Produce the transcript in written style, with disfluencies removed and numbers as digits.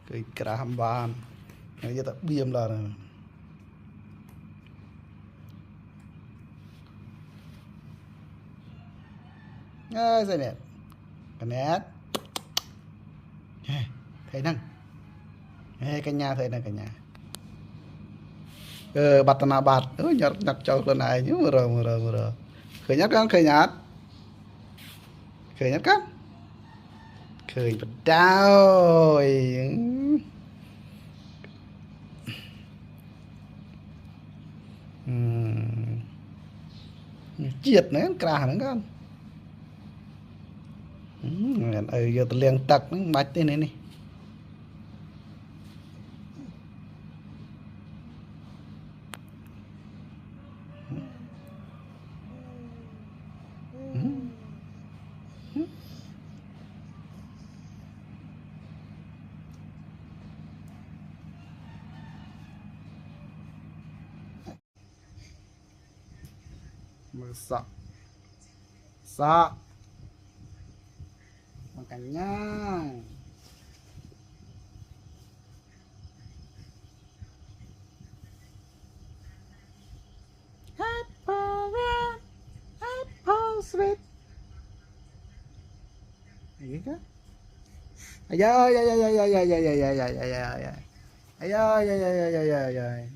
cái cram ban người ta biêm là dây nè cái nét thấy năng cái nhà thấy năng cái nhà bát na bát nhặt nhặt cho lần này nhớ mờ khởi nhát con khởi nhát con khởi bật đau chiết nữa cả nữa con giờ tôi liền tặc nó bạch thế này nè sợ sợ makanya apple sweet gì cơ ayo ayo ayo ayo ayo ayo ayo ayo ayo ayo ayo ayo ayo